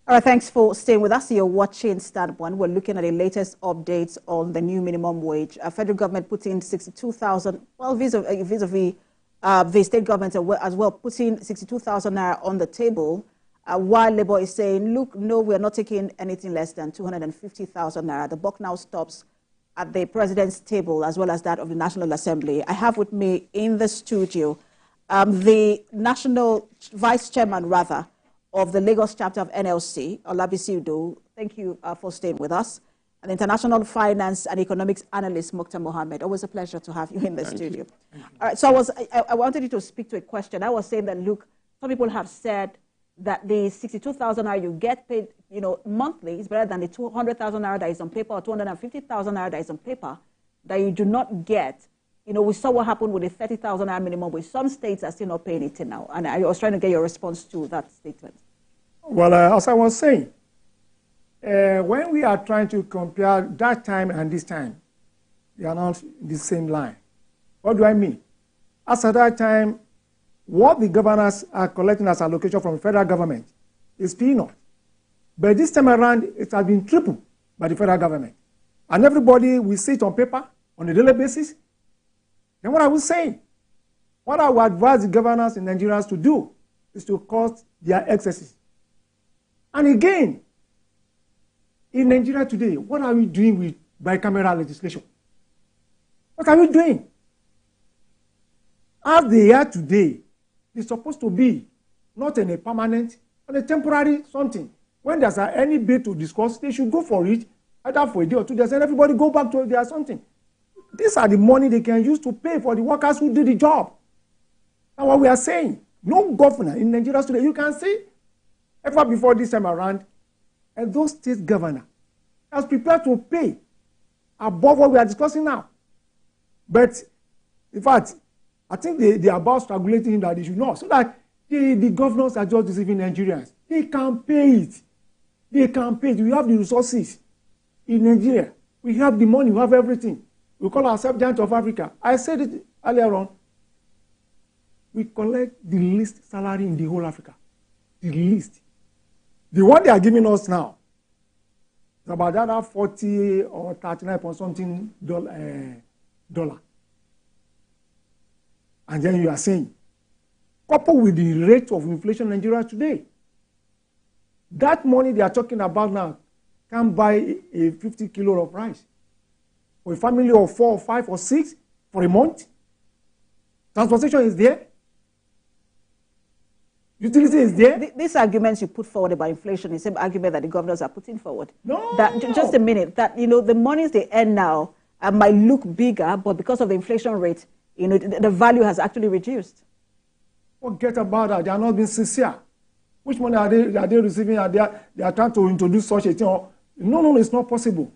All right, thanks for staying with us. You're watching Stand One. We're looking at the latest updates on the new minimum wage. Federal government put in 62,000, well, vis-a-vis the state government as well, putting 62,000 naira on the table, while Labour is saying, look, no, we're not taking anything less than 250,000 naira. The buck now stops at the president's table as well as that of the National Assembly. I have with me in the studio the national vice chairman, rather, of the Lagos chapter of NLC, Olabisi Idowu. Thank you for staying with us. And international finance and economics analyst, Mokhtar Mohammed. Always a pleasure to have you in the studio. All right, so I wanted you to speak to a question. I was saying that, look, some people have said that the 62,000 naira you get paid, monthly is better than the 200,000 naira that is on paper or 250,000 naira that is on paper that you do not get. We saw what happened with the 30,000 naira minimum, which some states are still not paying it now. And I was trying to get your response to that statement. Well, as I was saying, when we are trying to compare that time and this time, they are not the same line. What do I mean? As at that time, what the governors are collecting as allocation from the federal government is peanut. But this time around, it has been tripled by the federal government. And everybody will see it on paper on a daily basis. Then what I was saying, what I would advise the governors in Nigeria to do is to cut their excesses. And again, in Nigeria today, what are we doing with bicameral legislation? What are we doing? As they are today, they're supposed to be not in a permanent, but a temporary something. When there's any bill to discuss, they should go for it, either for a day or 2 days, and everybody go back to their something. These are the money they can use to pay for the workers who do the job. That's what we are saying. No governor in Nigeria today, you can see, ever before this time around, and those state governor has prepared to pay above what we are discussing now. But, in fact, I think they are about strangulating that they should not, so that the governors are just deceiving Nigerians. They can pay it. They can pay it. We have the resources in Nigeria. We have the money. We have everything. We call ourselves giant of Africa. I said it earlier on. We collect the least salary in the whole Africa. The least. The one they are giving us now is about that 40 or 39 point something dollar. And then you are saying, coupled with the rate of inflation in Nigeria today, that money they are talking about now can buy a 50 kilo of rice for a family of 4 or 5 or 6 for a month. Transportation is there. Utility is there. These arguments you put forward about inflation is the same argument that the governors are putting forward. No. Just a minute. That, the monies they earn now might look bigger, but because of the inflation rate, the value has actually reduced. Forget about that. They are not being sincere. Which money are they receiving? They are trying to introduce such a thing. No, it's not possible.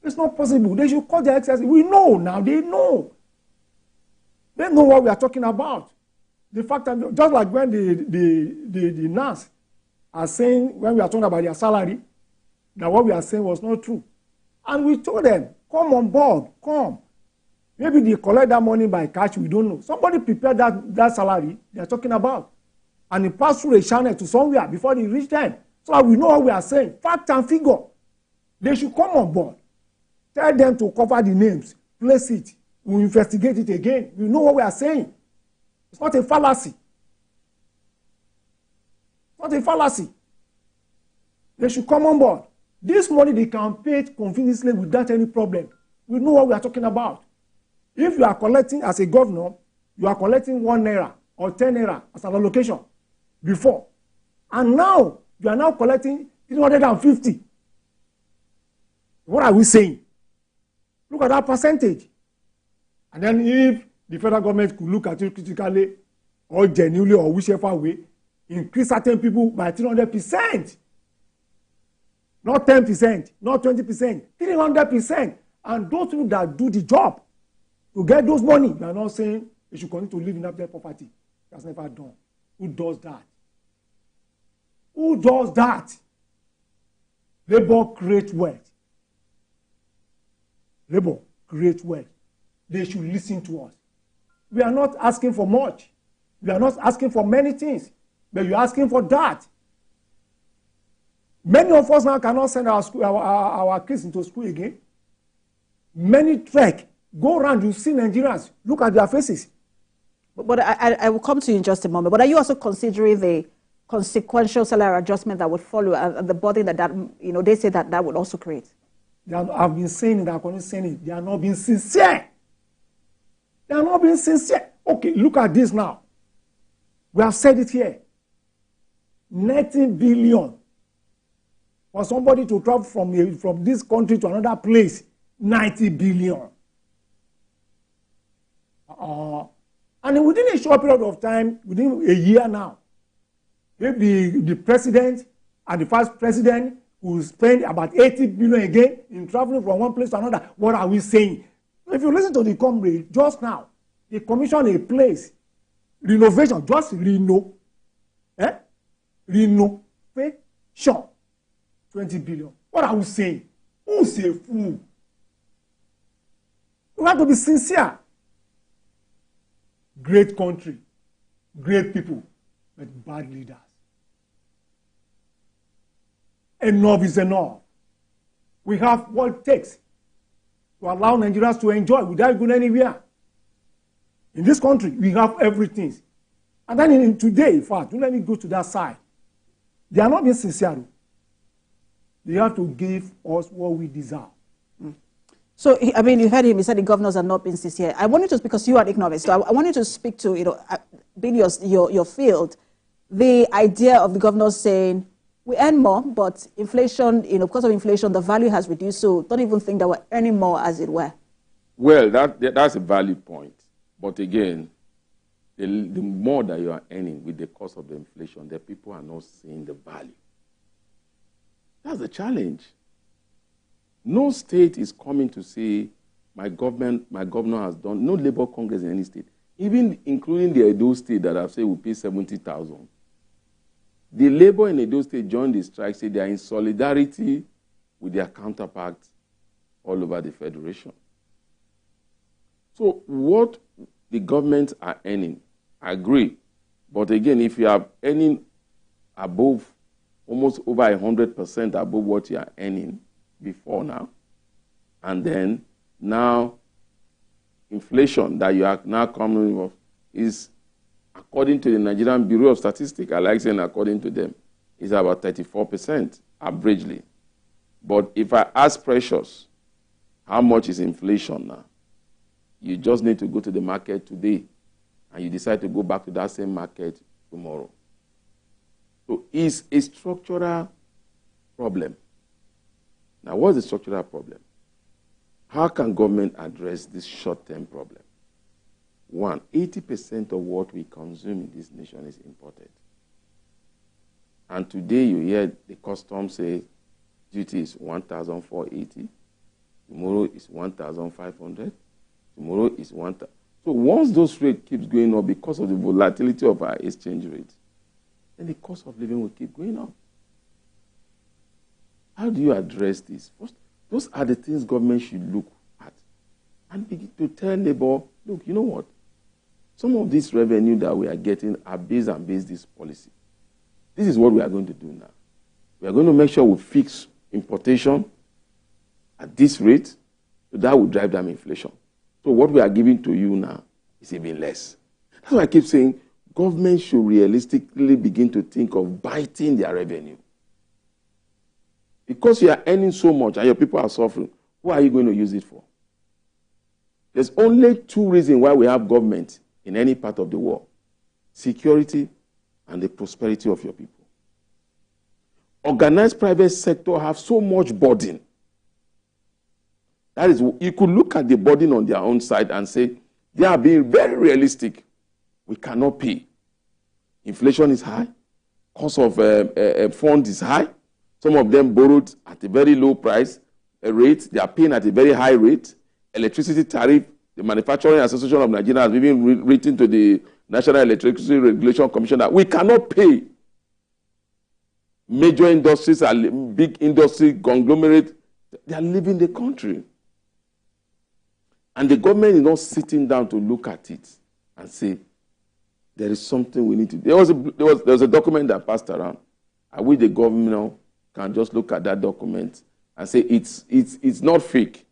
It's not possible. They should cut their excess. We know now. They know. They know what we are talking about. The fact that just like when the nurse are saying, when we are talking about their salary, that what we are saying was not true. And we told them, come on board, come. Maybe they collect that money by cash, we don't know. Somebody prepared that salary they are talking about. And it passed through a channel to somewhere before they reach them. So that we know what we are saying. Fact and figure. They should come on board. Tell them to cover the names. Place it. We'll investigate it again. We know what we are saying. It's not a fallacy. Not a fallacy. They should come on board. This money they can pay it conveniently without any problem. We know what we are talking about. If you are collecting as a governor, you are collecting 1 naira or 10 naira as an allocation before. And now, you are now collecting 350. What are we saying? Look at that percentage. And then if the federal government could look at it critically or genuinely or whichever way, increase certain people by 300%. Not 10%, not 20%, 300%. And those people that do the job to get those money, they are not saying they should continue to live in abject poverty. That's never done. Who does that? Who does that? Labor creates wealth. Labor creates wealth. They should listen to us. We are not asking for much. We are not asking for many things. But you're asking for that. Many of us now cannot send our kids into school again. Many trek, go around, you see Nigerians, look at their faces. But I will come to you in just a moment. But are you also considering the consequential salary adjustment that would follow and the burden that they say that would also create? I've been saying it, I've been saying it. They are not being sincere. They are not being sincere. Okay, look at this now. We have said it here. 19 billion for somebody to travel from this country to another place. 90 billion. And within a short period of time, within a year now, maybe the president and the vice president will spend about 80 billion again in traveling from one place to another. What are we saying? If you listen to the comrade just now, they commissioned a place, renovation, just renovation, 20 billion. What are we saying? Who's a fool? We have to be sincere. Great country, great people, but bad leaders. Enough is enough. We have what it takes to allow Nigerians to enjoy without going anywhere. In this country, we have everything. And then today, in fact, don't let me go to that side. They are not being sincere. They have to give us what we deserve. So, I mean, you heard him. He said the governors are not being sincere. I want you to, because you are an economist, so I want you to speak to, being your field, the idea of the governors saying, we earn more, but inflation, because of inflation, the value has reduced, so don't even think that we're earning more, as it were. Well, that's a valid point. But again, the more that you are earning with the cost of the inflation, the people are not seeing the value. That's the challenge. No state is coming to say, my governor has done, no Labour Congress in any state, even including the Edo state that have said we pay 70,000. The Labour in Edo state joined the strike, say they are in solidarity with their counterparts all over the federation. So what the government are earning, I agree. But again, if you are earning above, almost over 100% above what you are earning before now, and then now inflation that you are now coming with is, according to the Nigerian Bureau of Statistics, I like saying according to them, is about 34% averagely. But if I ask Precious, how much is inflation now? You just need to go to the market today, and you decide to go back to that same market tomorrow. So it's a structural problem. Now, what's the structural problem? How can government address this short-term problem? One, 80% of what we consume in this nation is imported. And today you hear the customs say duty is 1,480. Tomorrow is 1,500. Tomorrow is 1,000. So once those rates keeps going up because of the volatility of our exchange rate, then the cost of living will keep going up. How do you address this? First, those are the things government should look at and begin to tell labor, look, you know what? Some of this revenue that we are getting are based on this policy. This is what we are going to do now. We are going to make sure we fix importation at this rate, so that will drive down inflation. So what we are giving to you now is even less. That's why I keep saying government should realistically begin to think of biting their revenue. Because you are earning so much and your people are suffering, who are you going to use it for? There's only two reasons why we have government in any part of the world: security and the prosperity of your people. Organized private sector have so much burden. That is, you could look at the burden on their own side and say, they are being very realistic. We cannot pay. Inflation is high. Cost of funds is high. Some of them borrowed at a very low price rate. They are paying at a very high rate. Electricity tariff, the Manufacturing Association of Nigeria has even written to the National Electricity Regulation Commission that we cannot pay. Major industries, big industry conglomerate, they are leaving the country. And the government is not sitting down to look at it and say, there is something we need to do. There was a document that passed around. I wish the government can just look at that document and say it's not fake,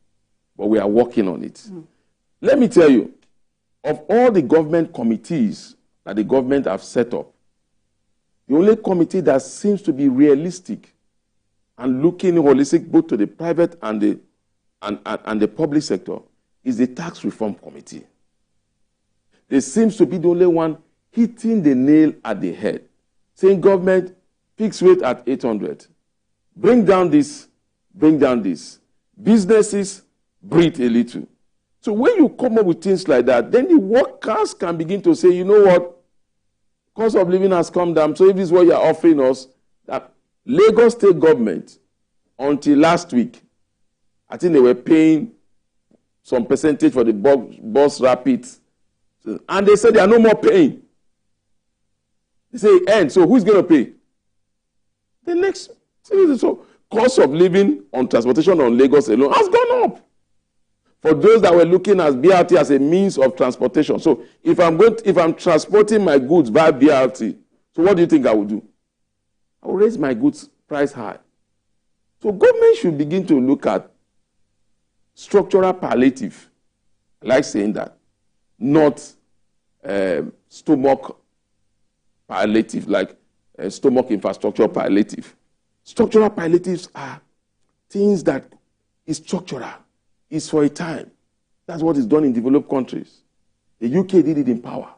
but we are working on it. Let me tell you, of all the government committees that the government have set up, the only committee that seems to be realistic and looking holistic both to the private and the public sector is the Tax Reform Committee. They seems to be the only one hitting the nail at the head, saying government, fixed rate at 800. Bring down this, bring down this. Businesses, breathe a little. So when you come up with things like that, then the workers can begin to say, you know what, cost of living has come down, so if this is what you're offering us, that Lagos state government, until last week, I think they were paying some percentage for the bus rapids, and they said they are no more paying. They say, end, so who's going to pay? The next, so cost of living on transportation on Lagos alone has gone up. For those that were looking at BRT as a means of transportation. So if I'm transporting my goods by BRT, so what do you think I will do? I will raise my goods price high. So government should begin to look at structural palliative. I like saying that. Not stomach palliative, like stomach infrastructure palliative. Structural palliatives are things that is structural. It's for a time. That's what is done in developed countries. The UK did it in power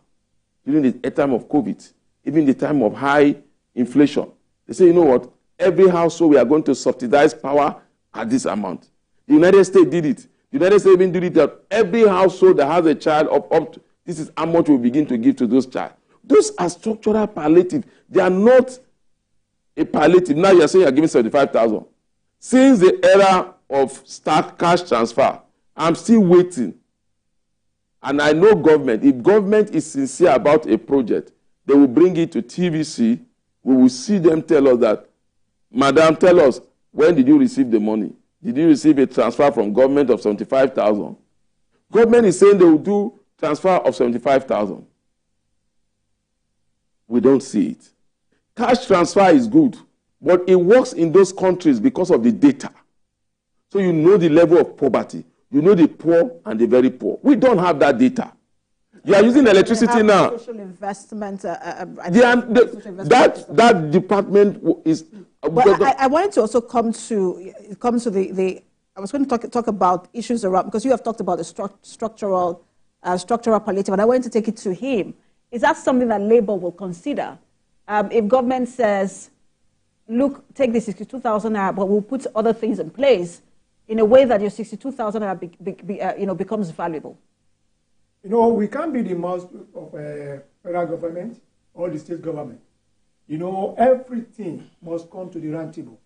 during the time of COVID, even the time of high inflation. They say, you know what? Every household, we are going to subsidize power at this amount. The United States did it. The United States even did it that every household that has a child of up to, this is how much we begin to give to those child. Those are structural palliative. They are not a palliative. Now you're saying you're giving 75,000. Since the era of cash transfer, I'm still waiting. And I know government, if government is sincere about a project, they will bring it to TVC. We will see them tell us that, Madam, tell us, when did you receive the money? Did you receive a transfer from government of 75,000? Government is saying they will do transfer of 75,000. We don't see it. Cash transfer is good, but it works in those countries because of the data. So you know the level of poverty. You know the poor and the very poor. We don't have that data. You are using electricity now. Social investment. That department is. Well, I wanted to also come to the. I was going to talk about issues around, because you have talked about the structural palliative, and I wanted to take it to him. Is that something that Labour will consider? If government says, look, take the 62,000 naira, but we'll put other things in place in a way that your 62,000 naira becomes valuable. You know, we can't be the mouth of federal government or the state government. You know, everything must come to the round table.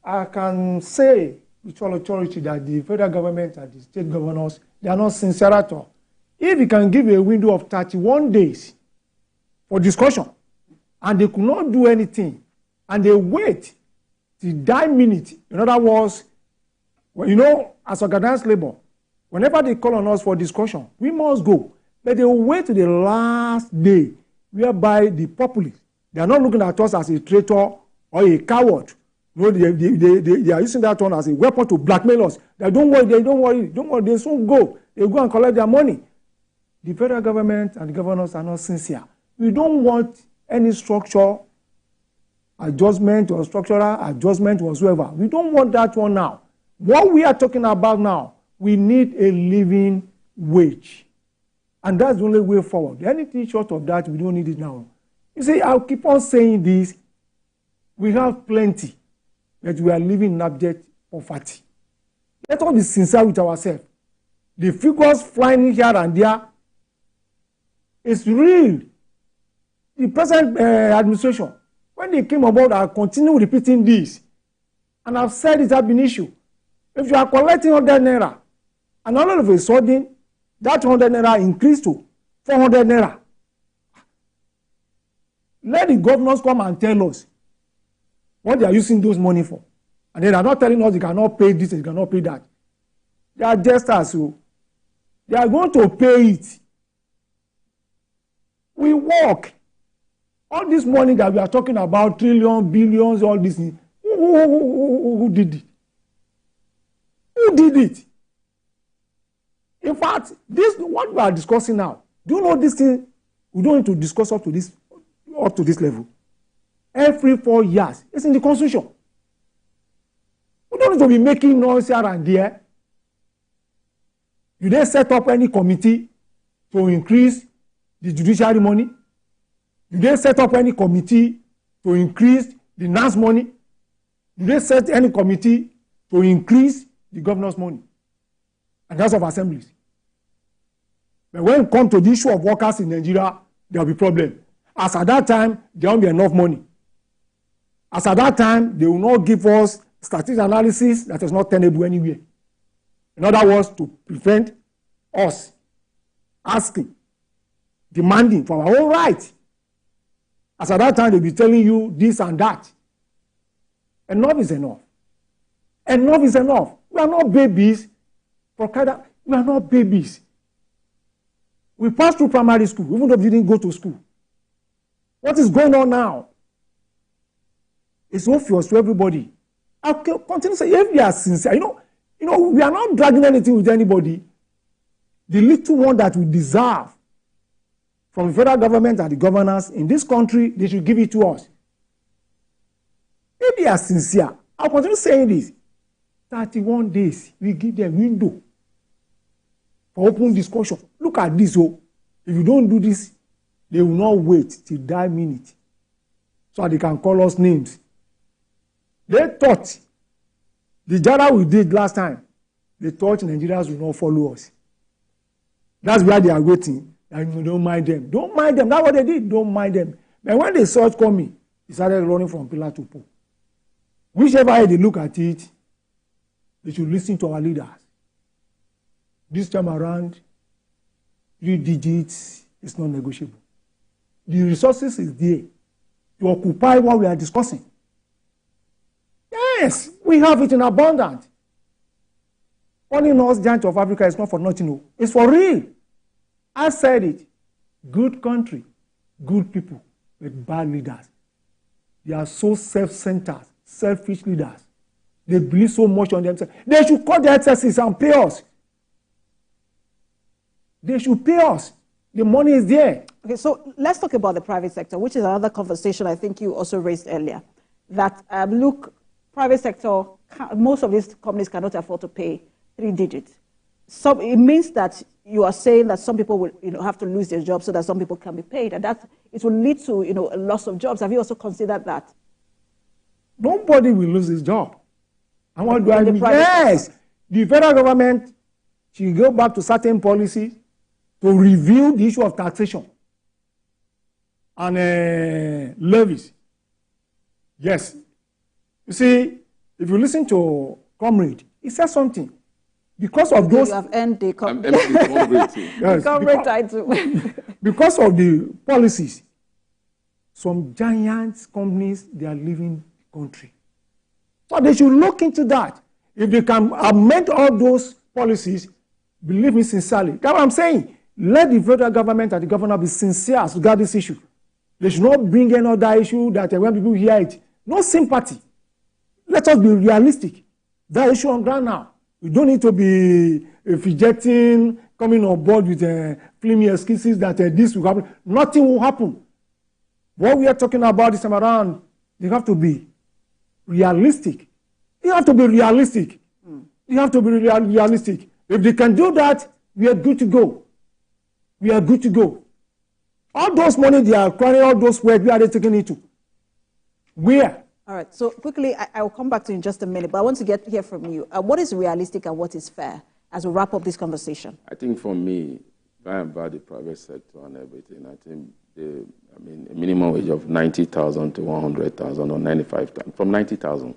I can say with all authority that the federal government and the state governors, they are not sincere at all. If you can give a window of 31 days for discussion, and they could not do anything, and they wait till that minute, in other words, well, you know, as organized labor, whenever they call on us for discussion, we must go. But they will wait to the last day, whereby the populace, they are not looking at us as a traitor or a coward. You know, they are using that one as a weapon to blackmail us. Don't worry, they soon go. They go and collect their money. The federal government and the governors are not sincere. We don't want any structural adjustment or structural adjustment whatsoever. We don't want that one now. What we are talking about now, we need a living wage. And that's the only way forward. Anything short of that, we don't need it now. You see, I'll keep on saying this. We have plenty, but we are living in abject poverty. Let us be sincere with ourselves. The figures flying here and there is real. The present administration, when they came about, I continue repeating this. And I've said it has been an issue. If you are collecting 100 naira, and all of a sudden, that 100 naira increased to 400 naira. Let the governors come and tell us what they are using those money for. And they are not telling us they cannot pay this, they cannot pay that. They are jesters, so they are going to pay it. We work. All this money that we are talking about, trillions, billions, all this, who did it? Who did it? In fact, this what we are discussing now. Do you know this thing? We don't need to discuss up to this level. Every 4 years, it's in the Constitution. We don't need to be making noise here and there. You then set up any committee to increase the judiciary money. You then set up any committee to increase the NAS money. You then set any committee to increase the governor's money and House of Assemblies. But when it comes to the issue of workers in Nigeria, there will be problem. As at that time, there won't be enough money. As at that time, they will not give us statistical analysis that is not tenable anywhere. In other words, to prevent us asking, demanding for our own right. As at that time, they'll be telling you this and that. Enough is enough. Enough is enough. We are not babies. We are not babies. We passed through primary school, even though we didn't go to school. What is going on now? It's obvious to everybody. I'll continue to say, if we are sincere, we are not dragging anything with anybody. The little one that we deserve from the federal government and the governors in this country, they should give it to us. If they are sincere, I'll continue saying this. 31 days, we give them window for open discussion. Look at this. Oh. If you don't do this, they will not wait till that minute so they can call us names. They thought the jara we did last time, they thought Nigerians will not follow us. That's why they are waiting. And you don't mind them. Don't mind them. That's what they did. Don't mind them. But when they saw it coming, they started running from pillar to pole. Whichever way they look at it, they should listen to our leaders. This time around, 3 digits is not negotiable. The resources is there to occupy what we are discussing. Yes, we have it in abundance. Calling us giant of Africa is not for nothing. No. It's for real. I said it. Good country, good people, with bad leaders. They are so self-centered, selfish leaders. They believe so much on themselves. They should cut their excesses and pay us. They should pay us. The money is there. Okay, so let's talk about the private sector, which is another conversation I think you also raised earlier. That, look, private sector, most of these companies cannot afford to pay 3 digits. So it means that you are saying that some people will have to lose their jobs so that some people can be paid, and that it will lead to a loss of jobs. Have you also considered that? Nobody will lose his job. And what do I mean? Yes, the federal government should go back to certain policies to review the issue of taxation and levies. Yes. You see, if you listen to Comrade, he says something. Because of those... You have earned the comrade yes, comrade title. Because of the policies, some giant companies, they are leaving the country. So they should look into that. If they can amend all those policies, believe me sincerely. That's what I'm saying. Let the federal government and the governor be sincere as regard this issue. They should not bring another issue that when people hear it, no sympathy. Let us be realistic. That issue on ground now. We don't need to be fidgeting, coming on board with filmy excuses that this will happen. Nothing will happen. What we are talking about this time around, you have to be realistic. You have to be realistic. You have to be realistic. If they can do that, we are good to go. We are good to go. All those money they are acquiring, all those work, where are they taking it to? Where? All right. So quickly, I will come back to you in just a minute, but I want to hear from you. What is realistic and what is fair as we wrap up this conversation? I think for me, by and by the private sector and everything, I think a minimum wage of 90,000 to 100,000 or 95,000, from 90,000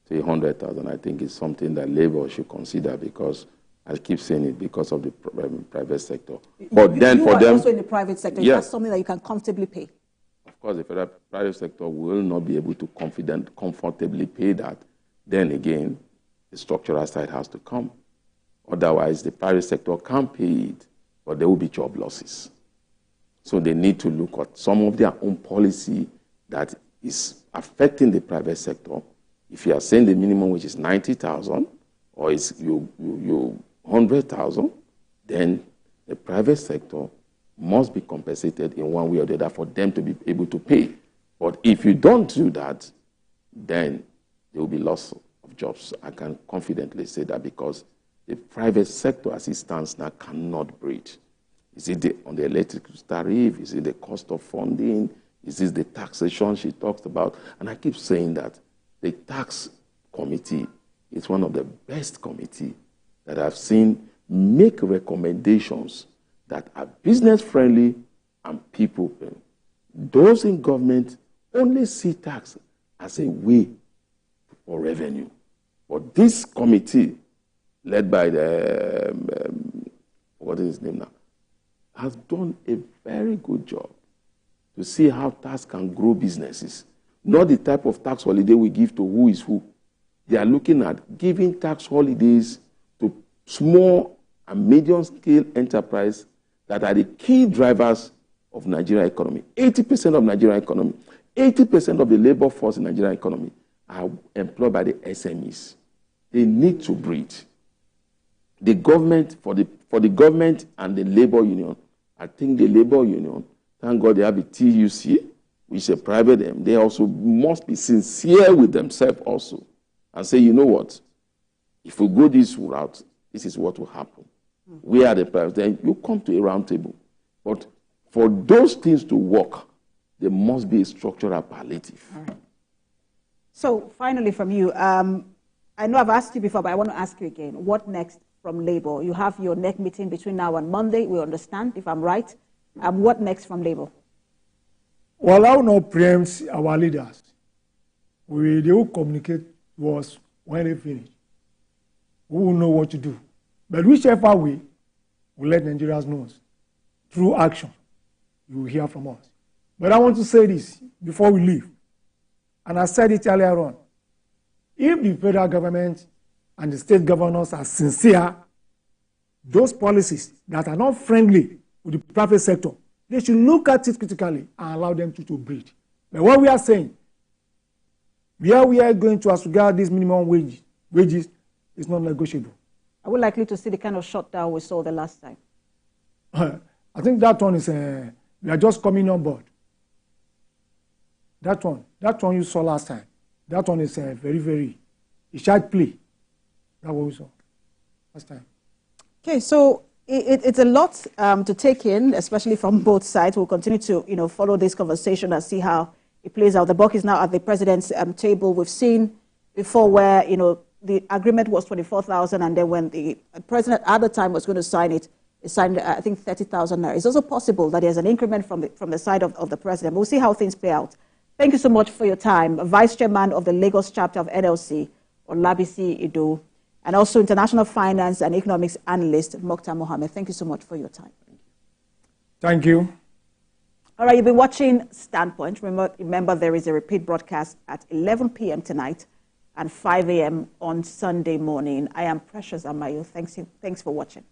to 100,000, I think is something that Labour should consider because I keep saying it because of the private sector. But then for them, also in the private sector, yes, that's something that you can comfortably pay. Of course, the private sector will not be able to comfortably pay that. Then again, the structural side has to come. Otherwise, the private sector can't pay it, but there will be job losses. So they need to look at some of their own policy that is affecting the private sector. If you are saying the minimum wage is 90,000 or it's you 100,000, then the private sector must be compensated in one way or the other for them to be able to pay. But if you don't do that, then there will be loss of jobs. I can confidently say that because the private sector as it stands now cannot breathe. Is it on the electricity tariff? Is it the cost of funding? Is this the taxation she talks about? And I keep saying that the tax committee is one of the best committees that I've seen make recommendations that are business-friendly and people-friendly. Those in government only see tax as a way for revenue. But this committee, led by the, what is his name now, has done a very good job to see how tax can grow businesses. Not the type of tax holiday we give to who is who. They are looking at giving tax holidays to small and medium-scale enterprise that are the key drivers of Nigerian economy. 80% of Nigerian economy, 80% of the labor force in Nigerian economy are employed by the SMEs. They need to breathe. The government, for the government and the labor union, I think the labor union, thank God they have a TUC, which is a private, they also must be sincere with themselves also and say, you know what, if we go this route, this is what will happen. We are the private, then you come to a round table. But for those things to work, there must be a structural palliative. All right. So finally from you, I know I've asked you before, but I want to ask you again, what next from Labour? You have your next meeting between now and Monday, we understand, if I'm right. What next from Labour? Well, I will not preempt our leaders. They will communicate to us when they finish. We will know what to do. But whichever way, we'll let Nigerians know through action. You will hear from us. But I want to say this before we leave. And I said it earlier on. If the federal government and the state governors are sincere, those policies that are not friendly with the private sector, they should look at it critically and allow them to breathe. But what we are saying, where we are going to as regard these minimum wages is not negotiable. Are we likely to see the kind of shutdown we saw the last time? I think that one is, we are just coming on board. That one you saw last time. That one is very, very, a child play. That one we saw last time. Okay, so it's a lot to take in, especially from both sides. We'll continue to, follow this conversation and see how it plays out. The buck is now at the president's table. We've seen before where, the agreement was 24,000, and then when the president at the time was going to sign it, he signed, I think, 30,000 naira. It's also possible that there's an increment from the side of the president. We'll see how things play out. Thank you so much for your time. Vice Chairman of the Lagos chapter of NLC, Olabisi Idowu, and also International Finance and Economics Analyst, Mokhtar Mohammed. Thank you so much for your time. Thank you. All right, you've been watching Standpoint. Remember, there is a repeat broadcast at 11 p.m. tonight and 5 a.m. on Sunday morning. I am Precious Amayo. Thanks for watching.